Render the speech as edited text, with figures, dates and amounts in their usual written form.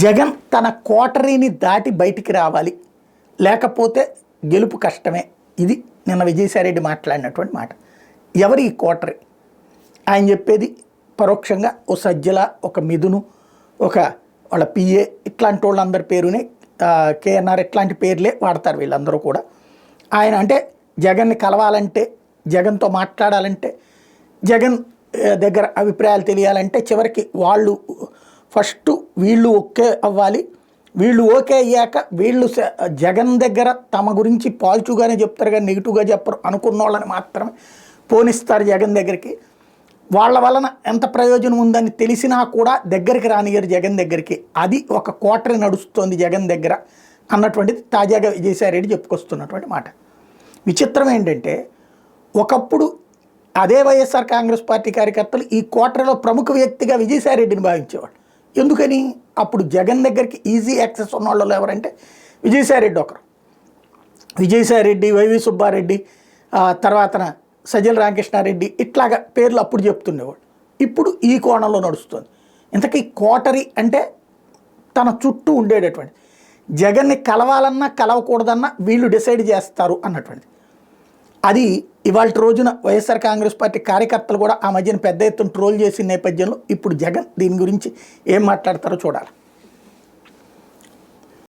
జగన్ తన కోటరీని దాటి బయటికి రావాలి, లేకపోతే గెలుపు కష్టమే. ఇది నిన్న విజయసాయిరెడ్డి మాట్లాడినటువంటి మాట. ఎవరి ఈ కోటరీ? ఆయన చెప్పేది పరోక్షంగా ఓ సజ్జల, ఒక మిథును, ఒక వాళ్ళ పిఏ, ఇట్లాంటి వాళ్ళందరి పేరునే కేఎన్ఆర్ ఇట్లాంటి పేర్లే వాడతారు వీళ్ళందరూ కూడా. ఆయన అంటే జగన్ని కలవాలంటే, జగన్తో మాట్లాడాలంటే, జగన్ దగ్గర అభిప్రాయాలు తెలియాలంటే చివరికి వాళ్ళు ఫస్ట్ వీళ్ళు ఓకే అవ్వాలి. వీళ్ళు ఓకే అయ్యాక వీళ్ళు జగన్ దగ్గర తమ గురించి పాజిటివ్గానే చెప్తారు కానీ నెగిటివ్గా చెప్పరు అనుకున్న వాళ్ళని మాత్రమే పోనిస్తారు జగన్ దగ్గరికి. వాళ్ళ వలన ఎంత ప్రయోజనం ఉందని తెలిసినా కూడా దగ్గరికి రానియరు జగన్ దగ్గరికి. అది ఒక కోటరీ నడుస్తోంది జగన్ దగ్గర అన్నటువంటిది తాజాగా విజయసాయిరెడ్డి చెప్పుకొస్తున్నటువంటి మాట. విచిత్రం ఏంటంటే, ఒకప్పుడు అదే వైఎస్ఆర్ కాంగ్రెస్ పార్టీ కార్యకర్తలు ఈ కోటరీలో ప్రముఖ వ్యక్తిగా విజయసాయిరెడ్డిని భావించేవాళ్ళు. ఎందుకని? అప్పుడు జగన్ దగ్గరికి ఈజీ యాక్సెస్ ఉన్న వాళ్ళు ఎవరంటే విజయసాయిరెడ్డి ఒకరు. విజయసాయిరెడ్డి, వైవి సుబ్బారెడ్డి, తర్వాతన సజ్జల రామకృష్ణారెడ్డి, ఇట్లాగా పేర్లు అప్పుడు చెప్తుండేవాడు. ఇప్పుడు ఈ కోణంలో నడుస్తుంది. ఇంతకీ కోటరీ అంటే తన చుట్టూ ఉండేటటువంటి జగన్ని కలవాలన్నా కలవకూడదన్నా వీళ్ళు డిసైడ్ చేస్తారు అన్నటువంటిది. అది ఇవాళ రోజున వైఎస్ఆర్ కాంగ్రెస్ పార్టీ కార్యకర్తలు కూడా ఆ మధ్యన పెద్ద ఎత్తున ట్రోల్ చేసిన నేపథ్యంలో ఇప్పుడు జగన్ దీని గురించి ఏం మాట్లాడతారో చూడాలి.